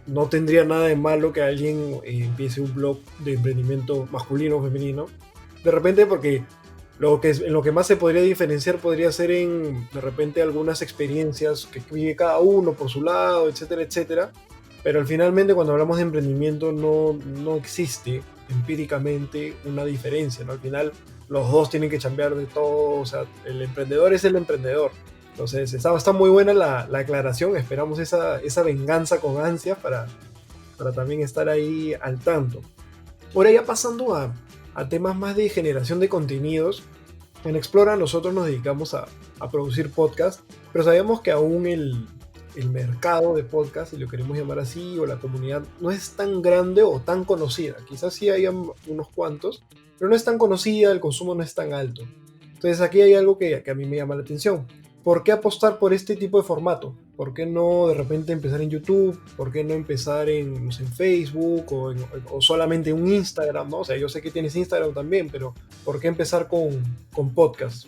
No tendría nada de malo que alguien empiece un blog de emprendimiento masculino o femenino. De repente, porque en lo que más se podría diferenciar podría ser en, de repente, algunas experiencias que vive cada uno por su lado, etcétera, etcétera. Pero finalmente, cuando hablamos de emprendimiento, no existe empíricamente una diferencia, ¿no? Al final, los dos tienen que chambear de todo, o sea, el emprendedor es el emprendedor. Entonces, está muy buena la aclaración, esperamos esa venganza con ansias para también estar ahí al tanto. Ahora ya pasando a temas más de generación de contenidos, en Explora nosotros nos dedicamos a producir podcasts, pero sabemos que aún el mercado de podcast, si lo queremos llamar así, o la comunidad, no es tan grande o tan conocida. Quizás sí hayan unos cuantos, pero no es tan conocida, el consumo no es tan alto. Entonces aquí hay algo que a mí me llama la atención. ¿Por qué apostar por este tipo de formato? ¿Por qué no de repente empezar en YouTube? ¿Por qué no empezar en Facebook o solamente en un Instagram, ¿no? O sea, yo sé que tienes Instagram también, pero ¿por qué empezar con podcast?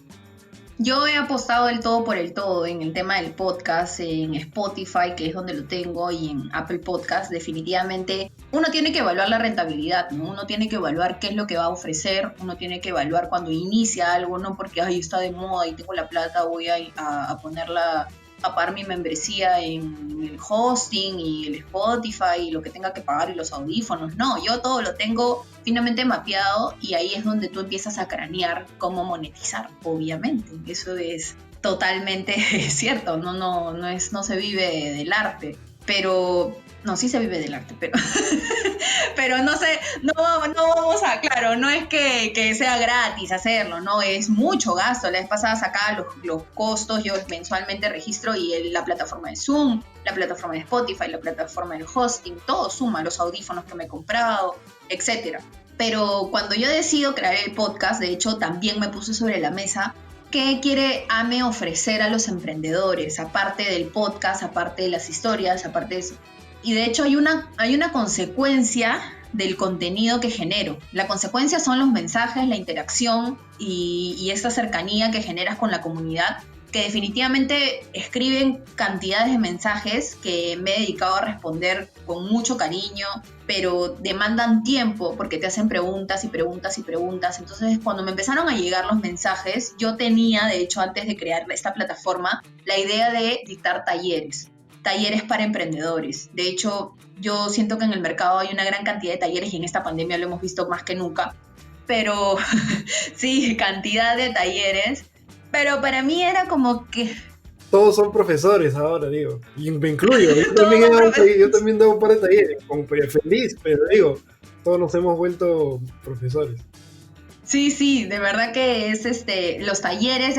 Yo he apostado el todo por el todo en el tema del podcast, en Spotify, que es donde lo tengo, y en Apple Podcast. Definitivamente uno tiene que evaluar la rentabilidad, ¿no? Uno tiene que evaluar qué es lo que va a ofrecer, uno tiene que evaluar cuando inicia algo, no porque ay, está de moda y tengo la plata, voy a ponerla, a pagar mi membresía en el hosting y el Spotify y lo que tenga que pagar y los audífonos. No, yo todo lo tengo finamente mapeado y ahí es donde tú empiezas a cranear cómo monetizar, obviamente. Eso es totalmente cierto, no se vive del arte, pero no, sí se vive del arte, pero no sé, no vamos a, claro, no es que sea gratis hacerlo, no, es mucho gasto. La vez pasada sacaba los costos, yo mensualmente registro y la plataforma de Zoom, la plataforma de Spotify, la plataforma del hosting, todo suma, los audífonos que me he comprado, etcétera. Pero cuando yo decido crear el podcast, de hecho también me puse sobre la mesa qué quiere AME ofrecer a los emprendedores, aparte del podcast, aparte de las historias, aparte de eso. Y de hecho hay una consecuencia del contenido que genero. La consecuencia son los mensajes, la interacción y esta cercanía que generas con la comunidad, que definitivamente escriben cantidades de mensajes que me he dedicado a responder con mucho cariño, pero demandan tiempo porque te hacen preguntas y preguntas y preguntas. Entonces, cuando me empezaron a llegar los mensajes, yo tenía, de hecho, antes de crear esta plataforma, la idea de dictar talleres para emprendedores. De hecho, yo siento que en el mercado hay una gran cantidad de talleres y en esta pandemia lo hemos visto más que nunca, pero sí, cantidad de talleres, pero para mí era como que... Todos son profesores ahora, digo, y me incluyo, yo también doy un par de talleres, como feliz, pero digo, todos nos hemos vuelto profesores. Sí, de verdad que es los talleres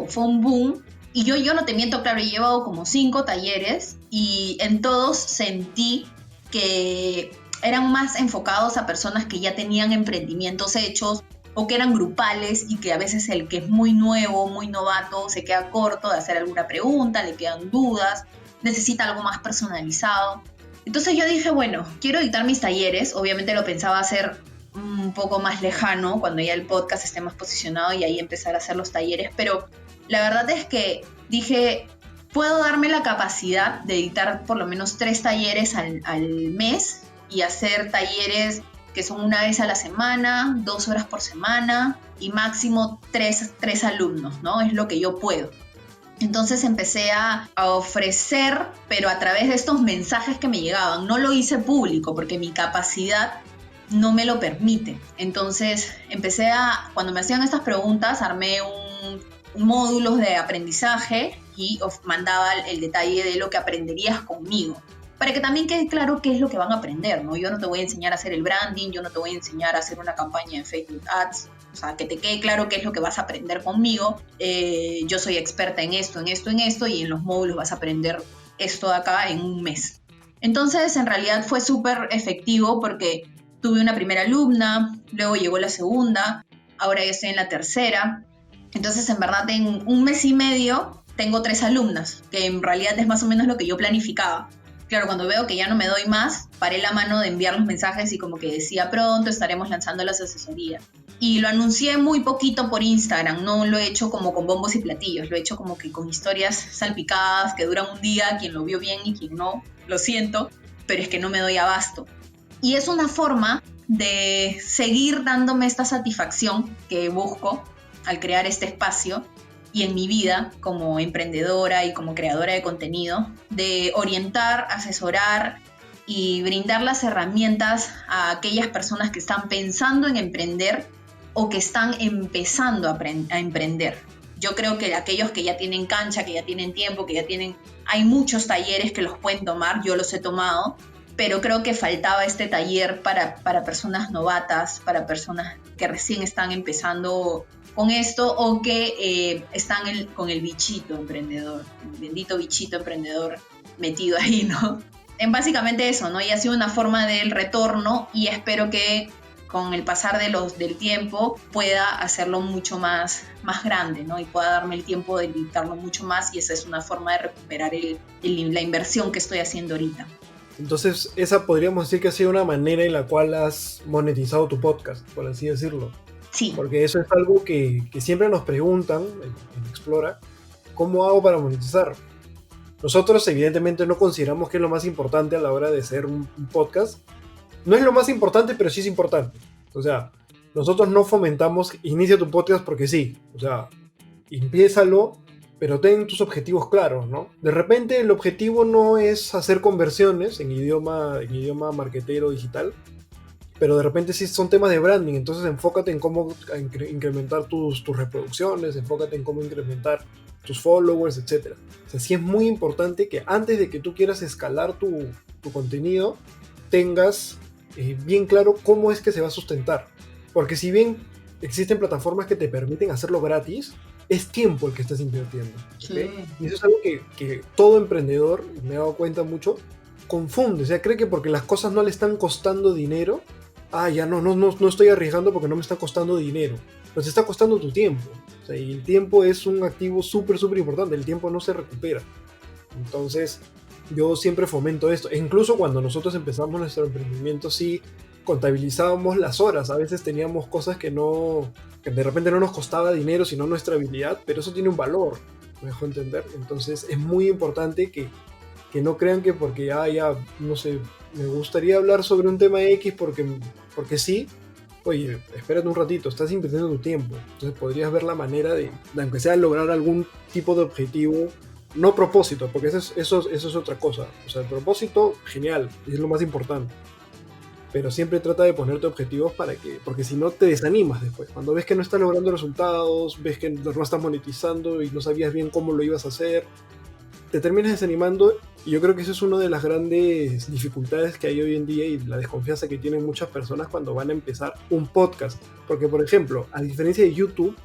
fue un boom. Y yo no te miento, claro, he llevado como 5 talleres y en todos sentí que eran más enfocados a personas que ya tenían emprendimientos hechos o que eran grupales y que a veces el que es muy nuevo, muy novato, se queda corto de hacer alguna pregunta, le quedan dudas, necesita algo más personalizado. Entonces yo dije, bueno, quiero editar mis talleres, obviamente lo pensaba hacer un poco más lejano cuando ya el podcast esté más posicionado y ahí empezar a hacer los talleres, pero la verdad es que dije, puedo darme la capacidad de editar por lo menos 3 talleres al mes y hacer talleres que son una vez a la semana, 2 horas por semana y máximo 3 alumnos, ¿no? Es lo que yo puedo. Entonces empecé a ofrecer, pero a través de estos mensajes que me llegaban. No lo hice público porque mi capacidad no me lo permite. Entonces cuando me hacían estas preguntas, armé un módulo de aprendizaje y mandaba el detalle de lo que aprenderías conmigo, para que también quede claro qué es lo que van a aprender, ¿no? Yo no te voy a enseñar a hacer el branding, yo no te voy a enseñar a hacer una campaña de Facebook Ads, o sea, que te quede claro qué es lo que vas a aprender conmigo. Yo soy experta en esto, en esto, en esto, y en los módulos vas a aprender esto de acá en un mes. Entonces, en realidad fue súper efectivo porque tuve una primera alumna, luego llegó la segunda, ahora ya estoy en la tercera. Entonces, en verdad, en un mes y medio tengo 3 alumnas, que en realidad es más o menos lo que yo planificaba. Claro, cuando veo que ya no me doy más, paré la mano de enviar los mensajes y como que decía, pronto estaremos lanzando las asesorías. Y lo anuncié muy poquito por Instagram, no lo he hecho como con bombos y platillos, lo he hecho como que con historias salpicadas que duran un día, quien lo vio bien y quien no, lo siento, pero es que no me doy abasto. Y es una forma de seguir dándome esta satisfacción que busco al crear este espacio y en mi vida como emprendedora y como creadora de contenido, de orientar, asesorar y brindar las herramientas a aquellas personas que están pensando en emprender o que están empezando a emprender. Yo creo que aquellos que ya tienen cancha, que ya tienen tiempo, hay muchos talleres que los pueden tomar, yo los he tomado, pero creo que faltaba este taller para personas novatas, para personas que recién están empezando con esto o que están con el bichito emprendedor, el bendito bichito emprendedor metido ahí, ¿no? En básicamente eso, ¿no? Y ha sido una forma del retorno y espero que con el pasar del tiempo pueda hacerlo mucho más grande, ¿no? Y pueda darme el tiempo de dedicarlo mucho más y esa es una forma de recuperar la inversión que estoy haciendo ahorita. Entonces, esa podríamos decir que ha sido una manera en la cual has monetizado tu podcast, por así decirlo. Sí. Porque eso es algo que siempre nos preguntan en Explora, ¿cómo hago para monetizar? Nosotros evidentemente no consideramos que es lo más importante a la hora de hacer un podcast. No es lo más importante, pero sí es importante. O sea, nosotros no fomentamos, inicia tu podcast porque sí. O sea, empiézalo, pero ten tus objetivos claros, ¿no? De repente el objetivo no es hacer conversiones en idioma marketero digital, pero de repente sí son temas de branding, entonces enfócate en cómo incrementar tus reproducciones, enfócate en cómo incrementar tus followers, etc. O sea, sí es muy importante que antes de que tú quieras escalar tu contenido, tengas bien claro cómo es que se va a sustentar. Porque si bien existen plataformas que te permiten hacerlo gratis, es tiempo el que estás invirtiendo. ¿Okay? Sí. Y eso es algo que todo emprendedor, me he dado cuenta mucho, confunde. O sea, cree que porque las cosas no le están costando dinero, ya no estoy arriesgando porque no me está costando dinero. Pero te está costando tu tiempo. O sea, y el tiempo es un activo súper importante. El tiempo no se recupera. Entonces, yo siempre fomento esto. E incluso cuando nosotros empezamos nuestro emprendimiento, sí contabilizábamos las horas. A veces teníamos cosas que de repente no nos costaba dinero, sino nuestra habilidad, pero eso tiene un valor, me dejó entender. Entonces, es muy importante que no crean que porque ya, no sé, me gustaría hablar sobre un tema X porque sí. Oye, espérate un ratito, estás invirtiendo tu tiempo. Entonces podrías ver la manera de aunque sea lograr algún tipo de objetivo, no propósito, porque eso es otra cosa. O sea, el propósito, genial, es lo más importante. Pero siempre trata de ponerte objetivos porque si no te desanimas después. Cuando ves que no estás logrando resultados, ves que no estás monetizando y no sabías bien cómo lo ibas a hacer, te terminas desanimando. Y yo creo que eso es una de las grandes dificultades que hay hoy en día y la desconfianza que tienen muchas personas cuando van a empezar un podcast. Porque, por ejemplo, a diferencia de YouTube,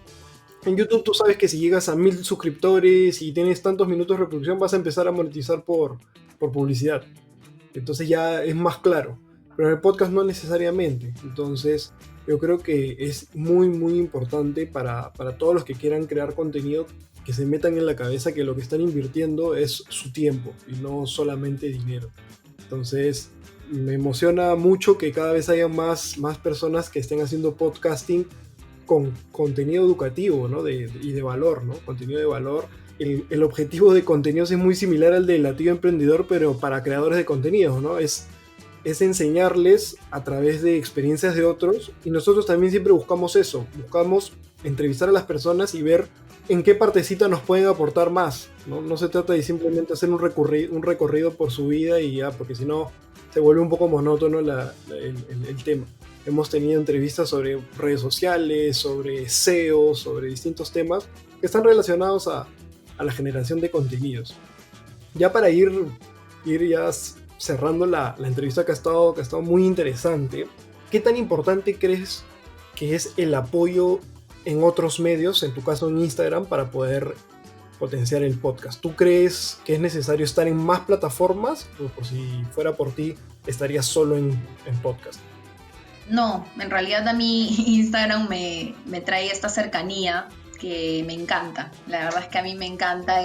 en YouTube tú sabes que si llegas a 1000 suscriptores y tienes tantos minutos de reproducción, vas a empezar a monetizar por publicidad. Entonces ya es más claro. Pero en el podcast no necesariamente. Entonces yo creo que es muy importante para todos los que quieran crear contenido, que se metan en la cabeza que lo que están invirtiendo es su tiempo y no solamente dinero. Entonces me emociona mucho que cada vez haya más personas que estén haciendo podcasting con contenido educativo, ¿no? y de valor, ¿no? Contenido de valor. El objetivo de contenidos es muy similar al del Latido Emprendedor, pero para creadores de contenidos, ¿no? Es enseñarles a través de experiencias de otros, y nosotros también siempre buscamos eso, buscamos entrevistar a las personas y ver en qué partecita nos pueden aportar más, ¿no? No se trata de simplemente hacer un recorrido por su vida y ya, porque si no se vuelve un poco monótono el tema. hemos tenido entrevistas sobre redes sociales, sobre SEO, sobre distintos temas que están relacionados a la generación de contenidos. Ya para ir ya cerrando la entrevista que ha estado muy interesante, ¿qué tan importante crees que es el apoyo en otros medios, en tu caso en Instagram, para poder potenciar el podcast? ¿Tú crees que es necesario estar en más plataformas? O por si fuera por ti, estarías solo en podcast. No, en realidad a mí Instagram me trae esta cercanía que me encanta. La verdad es que a mí me encanta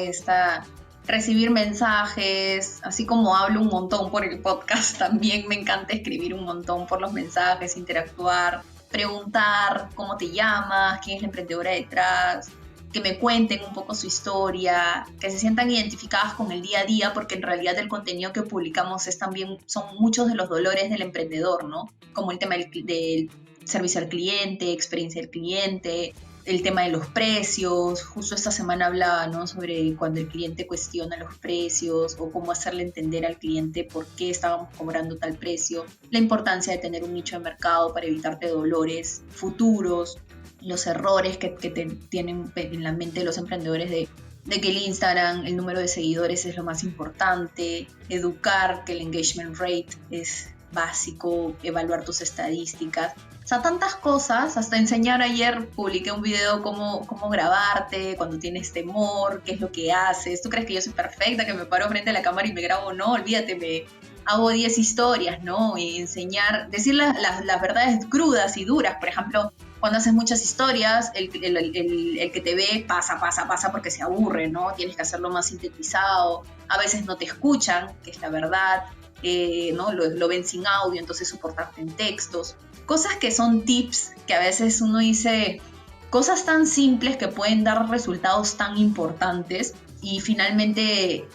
recibir mensajes, así como hablo un montón por el podcast, también me encanta escribir un montón por los mensajes, interactuar, preguntar cómo te llamas, quién es la emprendedora detrás, que me cuenten un poco su historia, que se sientan identificadas con el día a día, porque en realidad el contenido que publicamos son muchos de los dolores del emprendedor, ¿no? Como el tema del servicio al cliente, experiencia del cliente, el tema de los precios. Justo esta semana hablaba, ¿no?, sobre cuando el cliente cuestiona los precios o cómo hacerle entender al cliente por qué estábamos cobrando tal precio, la importancia de tener un nicho de mercado para evitarte dolores futuros, los errores que tienen en la mente los emprendedores de que el Instagram, el número de seguidores es lo más importante, educar que el engagement rate es básico, evaluar tus estadísticas. O sea, tantas cosas, hasta enseñar. Ayer publiqué un video cómo grabarte cuando tienes temor, qué es lo que haces. ¿Tú crees que yo soy perfecta, que me paro frente a la cámara y me grabo? No, olvídate, hago 10 historias, ¿no? Y enseñar, decir las verdades crudas y duras. Por ejemplo, cuando haces muchas historias, el que te ve pasa porque se aburre, ¿no? Tienes que hacerlo más sintetizado. A veces no te escuchan, que es la verdad, ¿no? Lo ven sin audio, entonces soportarte en textos. Cosas que son tips que a veces uno dice, cosas tan simples que pueden dar resultados tan importantes, y finalmente,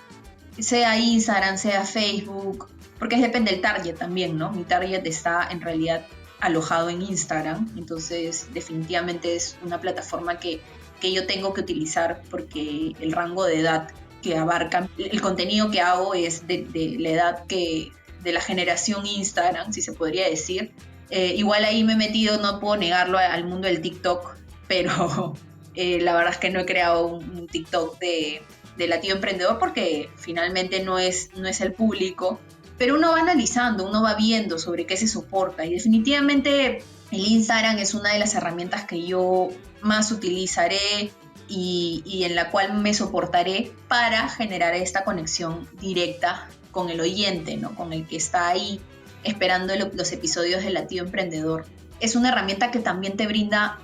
sea Instagram, sea Facebook, porque depende del target también, ¿no? Mi target está en realidad alojado en Instagram, entonces definitivamente es una plataforma que yo tengo que utilizar, porque el rango de edad que abarca el contenido que hago es de la edad de la generación Instagram, si se podría decir. Igual ahí me he metido, no puedo negarlo, al mundo del TikTok, pero la verdad es que no he creado un TikTok de Latido Emprendedor, porque finalmente no es el público. Pero uno va analizando, uno va viendo sobre qué se soporta, y definitivamente el Instagram es una de las herramientas que yo más utilizaré y en la cual me soportaré para generar esta conexión directa con el oyente, ¿no? Con el que está ahí esperando los episodios de Latido Emprendedor. Es una herramienta que también te brinda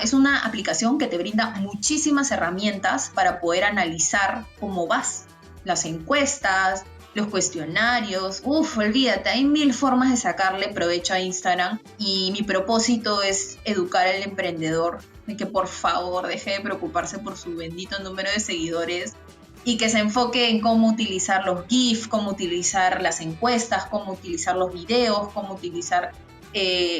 es una aplicación que te brinda muchísimas herramientas para poder analizar cómo vas, las encuestas, los cuestionarios. Olvídate, hay 1000 formas de sacarle provecho a Instagram, y mi propósito es educar al emprendedor de que por favor deje de preocuparse por su bendito número de seguidores y que se enfoque en cómo utilizar los GIF, cómo utilizar las encuestas, cómo utilizar los videos, cómo utilizar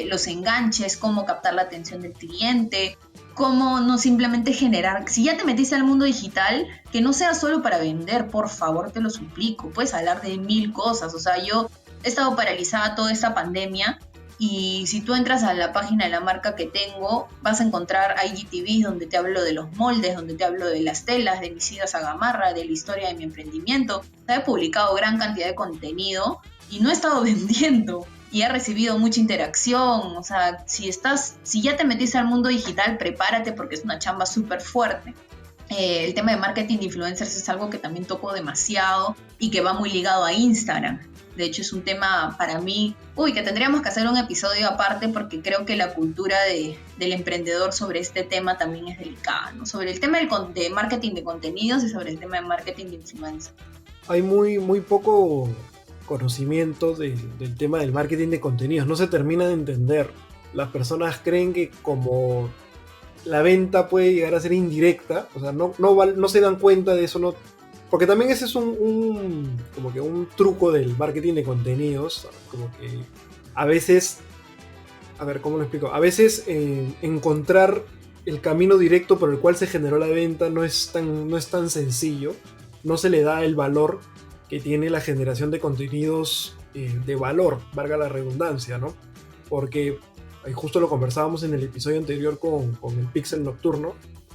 los enganches, cómo captar la atención del cliente, cómo no simplemente generar. Si ya te metiste al mundo digital, que no sea solo para vender, por favor, te lo suplico. Puedes hablar de 1000 cosas. O sea, yo he estado paralizada toda esta pandemia, y si tú entras a la página de la marca que tengo, vas a encontrar IGTVs donde te hablo de los moldes, donde te hablo de las telas, de mis idas a Gamarra, de la historia de mi emprendimiento. He publicado gran cantidad de contenido y no he estado vendiendo, y he recibido mucha interacción. O sea, si ya te metiste al mundo digital, prepárate, porque es una chamba súper fuerte. El tema de marketing de influencers es algo que también toco demasiado y que va muy ligado a Instagram. De hecho, es un tema para mí, que tendríamos que hacer un episodio aparte, porque creo que la cultura del emprendedor sobre este tema también es delicada, ¿no? Sobre el tema de marketing de contenidos y sobre el tema de marketing de influencers. Hay muy poco conocimiento del tema del marketing de contenidos. No se termina de entender. Las personas creen que como la venta puede llegar a ser indirecta, o sea, no se dan cuenta de eso, no, porque también ese es como que un truco del marketing de contenidos, como que a veces, a ver, ¿cómo lo explico? A veces encontrar el camino directo por el cual se generó la venta no es tan sencillo, no se le da el valor que tiene la generación de contenidos de valor, valga la redundancia, ¿no? porque justo lo conversábamos en el episodio anterior con el Pixel Nocturno.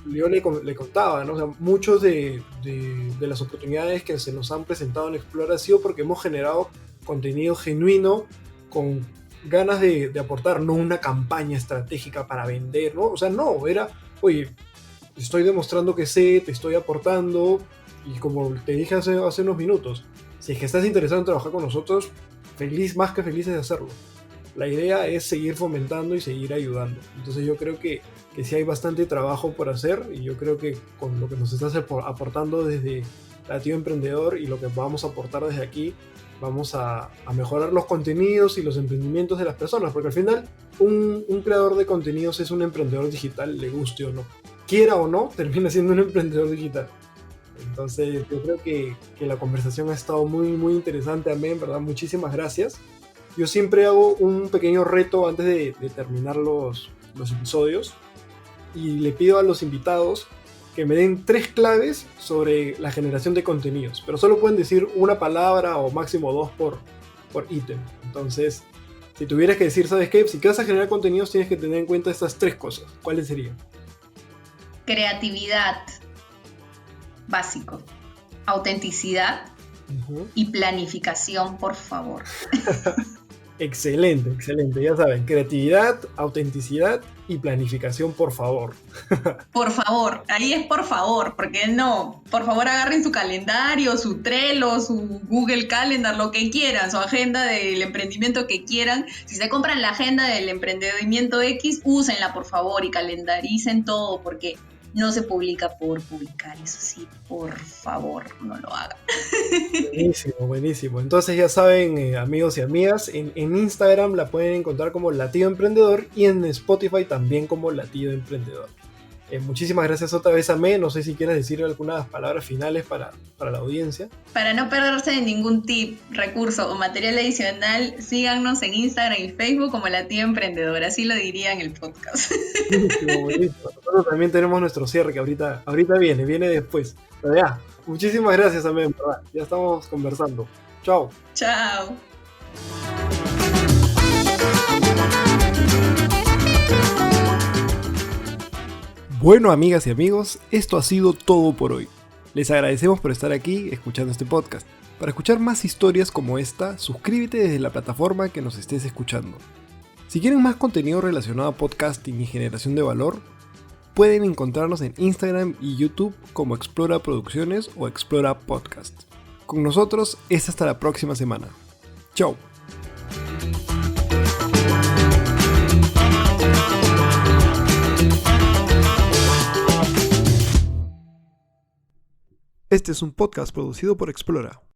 Yo le contaba, ¿no? O sea, muchos de las oportunidades que se nos han presentado en Explora ha sido porque hemos generado contenido genuino con ganas de aportar, no una campaña estratégica para vender, ¿no? O sea, no, era, oye, estoy demostrando que sé, te estoy aportando, y como te dije hace unos minutos, si es que estás interesado en trabajar con nosotros, más que felices de hacerlo. La idea es seguir fomentando y seguir ayudando. Entonces yo creo que sí hay bastante trabajo por hacer, y yo creo que con lo que nos estás aportando desde Latido Emprendedor y lo que vamos a aportar desde aquí, vamos a mejorar los contenidos y los emprendimientos de las personas, porque al final un creador de contenidos es un emprendedor digital, le guste o no. Quiera o no, termina siendo un emprendedor digital. Entonces yo creo que la conversación ha estado muy, muy interesante. Amén, ¿verdad? Muchísimas gracias. Yo siempre hago un pequeño reto antes de terminar los episodios, y le pido a los invitados que me den 3 claves sobre la generación de contenidos, pero solo pueden decir una palabra o máximo 2 por ítem. Entonces, si tuvieras que decir, ¿sabes qué? Si vas a generar contenidos tienes que tener en cuenta estas 3 cosas. ¿Cuáles serían? Creatividad, básico. Autenticidad y planificación, por favor. Excelente, excelente. Ya saben, creatividad, autenticidad y planificación, por favor. Por favor, ahí es por favor, porque no, por favor agarren su calendario, su Trello, su Google Calendar, lo que quieran, su agenda del emprendimiento que quieran. Si se compran la agenda del emprendimiento X, úsenla por favor y calendaricen todo, porque no se publica por publicar, eso sí, por favor, no lo hagan. Buenísimo, buenísimo. Entonces ya saben, amigos y amigas, en Instagram la pueden encontrar como Latido Emprendedor, y en Spotify también como Latido Emprendedor. Muchísimas gracias otra vez, Amé. No sé si quieres decir algunas palabras finales para la audiencia. Para no perderse de ningún tip, recurso o material adicional, síganos en Instagram y Facebook como Latido Emprendedor, así lo diría en el podcast. Buenísimo, buenísimo. Nosotros también tenemos nuestro cierre, que ahorita viene después. Pero ya, muchísimas gracias, Amé, ¿verdad? Ya estamos conversando. Chao. Chao. Bueno, amigas y amigos, esto ha sido todo por hoy. Les agradecemos por estar aquí escuchando este podcast. Para escuchar más historias como esta, suscríbete desde la plataforma que nos estés escuchando. Si quieren más contenido relacionado a podcasting y generación de valor, pueden encontrarnos en Instagram y YouTube como Explora Producciones o Explora Podcast. Con nosotros es hasta la próxima semana. Chao. Este es un podcast producido por Explora.